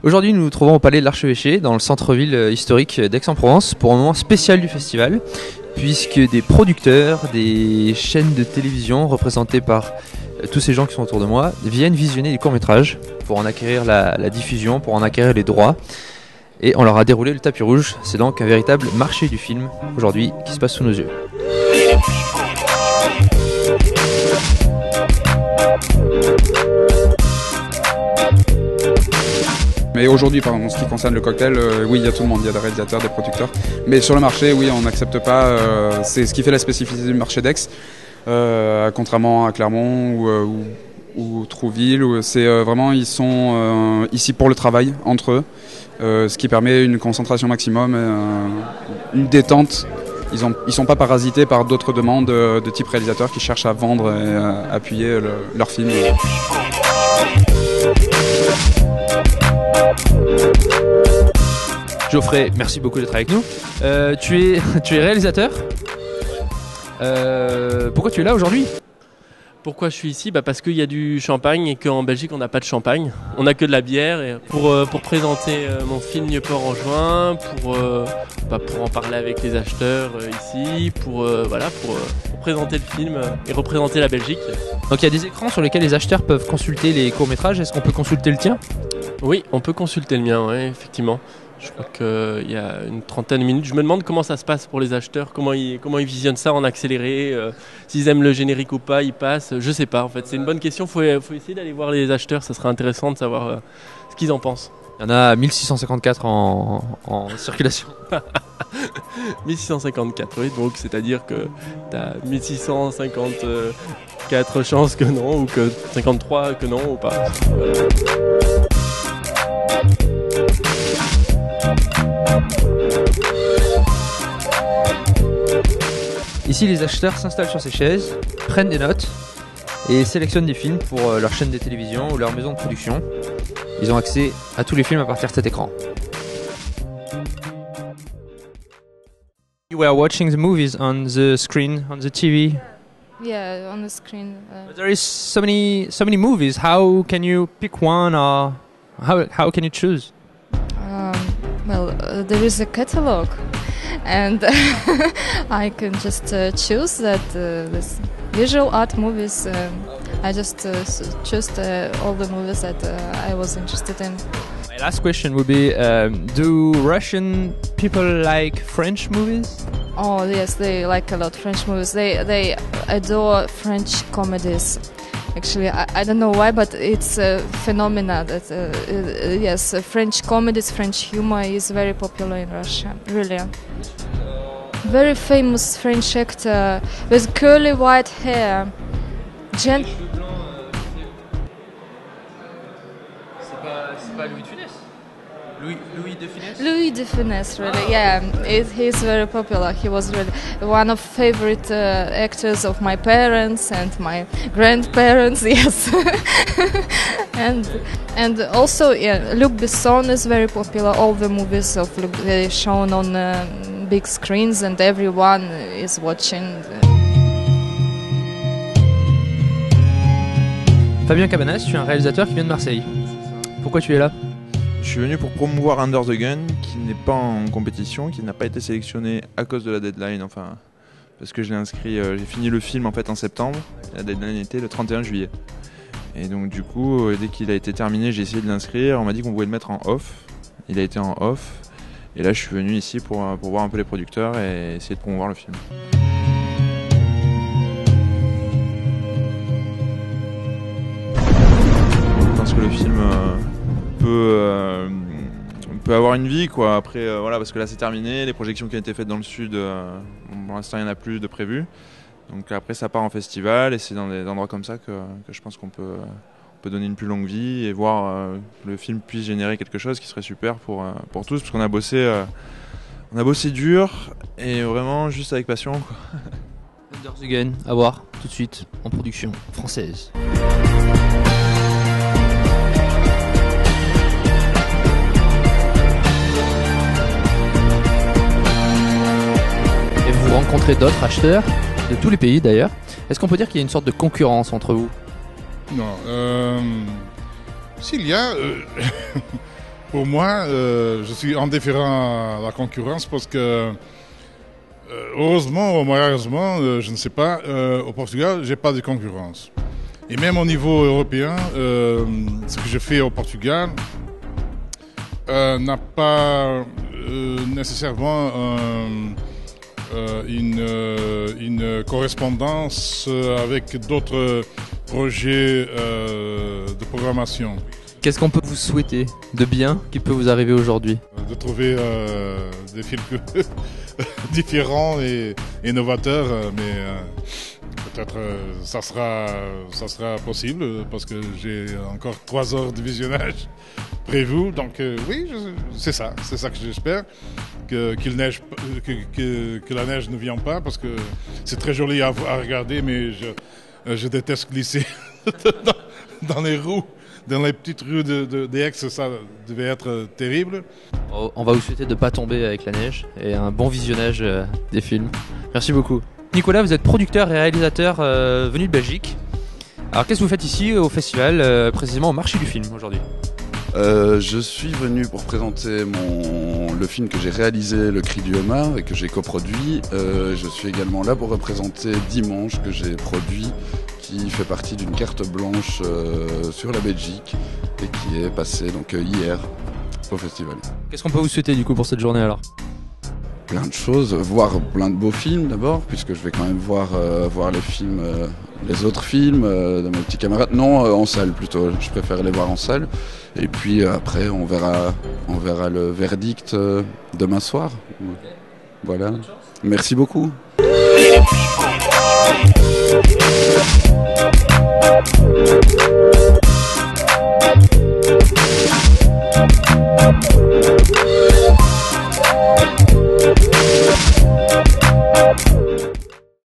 Aujourd'hui, nous nous trouvons au Palais de l'Archevêché, dans le centre-ville historique d'Aix-en-Provence, pour un moment spécial du festival, puisque des producteurs, des chaînes de télévision représentées par tous ces gens qui sont autour de moi viennent visionner des courts-métrages pour en acquérir la diffusion, pour en acquérir les droits. Et on leur a déroulé le tapis rouge. C'est donc un véritable marché du film aujourd'hui qui se passe sous nos yeux. Mais aujourd'hui, en ce qui concerne le cocktail, oui, il y a tout le monde, il y a des réalisateurs, des producteurs. Mais sur le marché, oui, on n'accepte pas. C'est ce qui fait la spécificité du marché d'Aix, contrairement à Clermont ou Trouville. C'est vraiment, ils sont ici pour le travail entre eux, ce qui permet une concentration maximum, une détente. Ils sont pas parasités par d'autres demandes de type réalisateur qui cherchent à vendre et à appuyer leur film. Geoffrey, merci beaucoup d'être avec nous. Tu es réalisateur. Pourquoi tu es là aujourd'hui ? Pourquoi je suis ici ? Parce qu'il y a du champagne et qu'en Belgique on n'a pas de champagne. On n'a que de la bière. Et pour présenter mon film Nieuport en juin, pour en parler avec les acheteurs ici, pour présenter le film et représenter la Belgique. Donc il y a des écrans sur lesquels les acheteurs peuvent consulter les courts-métrages. Est-ce qu'on peut consulter le tien ? Oui, on peut consulter le mien, ouais, effectivement. Je crois qu'il y a une trentaine de minutes. Je me demande comment ça se passe pour les acheteurs, comment ils visionnent ça en accéléré, s'ils aiment le générique ou pas, ils passent. Je sais pas, en fait, c'est une bonne question. Faut essayer d'aller voir les acheteurs, ça serait intéressant de savoir ce qu'ils en pensent. Il y en a 1654 en circulation. 1654, oui, donc c'est-à-dire que tu as 1654 chances que non, ou que 53 que non, ou pas. Ici, les acheteurs s'installent sur ces chaises, prennent des notes et sélectionnent des films pour leur chaîne de télévision ou leur maison de production. Ils ont accès à tous les films à partir de cet écran. You were watching the movies on the screen, on the TV. Yeah, on the screen. There is so many movies. How can you pick one, or how can you choose? There is a catalog, and I can just choose that this visual art movies. I just choose all the movies that I was interested in. My last question would be: do Russian people like French movies? Oh yes, they like a lot French movies. They adore French comedies. Actually, I don't know why, but it's a phenomenon that yes, French comedies, French humor is very popular in Russia. Really, very famous French actor with curly white hair. C'est pas Louis de Funès. Louis de Funès. Louis de Funès, really, yeah, he's very popular. He was really one of favorite actors of my parents and my grandparents. Yes, and also yeah, Luc Besson is very popular. All the movies of Luc are shown on big screens, and everyone is watching. Fabien Cabanas, tu es un réalisateur qui vient de Marseille. Pourquoi tu es là ? Je suis venu pour promouvoir Under the Gun, qui n'est pas en compétition, qui n'a pas été sélectionné à cause de la deadline, enfin, parce que je l'ai inscrit, j'ai fini le film en fait en septembre, la deadline était le 31 juillet. Et donc du coup, dès qu'il a été terminé, j'ai essayé de l'inscrire, on m'a dit qu'on pouvait le mettre en off, il a été en off, et là je suis venu ici pour voir un peu les producteurs et essayer de promouvoir le film. Je pense que le film peut avoir une vie quoi. Après voilà, parce que là c'est terminé, les projections qui ont été faites dans le sud, pour l'instant il n'y en a plus de prévues, donc après ça part en festival et c'est dans des endroits comme ça que je pense qu'on peut donner une plus longue vie et voir que le film puisse générer quelque chose qui serait super pour tous, parce qu'on a bossé dur et vraiment juste avec passion quoi. Under the Gun, à voir tout de suite en production française. Rencontrer d'autres acheteurs de tous les pays d'ailleurs. Est-ce qu'on peut dire qu'il y a une sorte de concurrence entre vous? Non. S'il y a, pour moi, je suis indifférent à la concurrence parce que, heureusement ou malheureusement, je ne sais pas, au Portugal, j'ai pas de concurrence. Et même au niveau européen, ce que je fais au Portugal n'a pas nécessairement une correspondance avec d'autres projets de programmation. Qu'est-ce qu'on peut vous souhaiter de bien qui peut vous arriver aujourd'hui? De trouver des films différents et innovateurs, mais peut-être ça sera possible parce que j'ai encore 3 heures de visionnage prévu. Donc oui, c'est ça que j'espère, qu'il neige, que la neige ne vient pas, parce que c'est très joli à regarder, mais je déteste glisser dans les roues. Dans les petites rues d'Aix, ça devait être terrible. On va vous souhaiter de ne pas tomber avec la neige et un bon visionnage des films. Merci beaucoup. Nicolas, vous êtes producteur et réalisateur venu de Belgique. Alors qu'est-ce que vous faites ici au festival, précisément au marché du film aujourd'hui? Je suis venu pour présenter le film que j'ai réalisé, Le Cri du Homard, et que j'ai coproduit. Je suis également là pour représenter Dimanche, que j'ai produit, qui fait partie d'une carte blanche sur la Belgique et qui est passée donc hier au festival. Qu'est-ce qu'on peut vous souhaiter du coup pour cette journée alors? Plein de choses, voir plein de beaux films d'abord, puisque je vais quand même voir les films, les autres films de mes petits camarades. Non, en salle plutôt, je préfère les voir en salle. Et puis après, on verra le verdict demain soir. Voilà. Merci beaucoup. Thank you.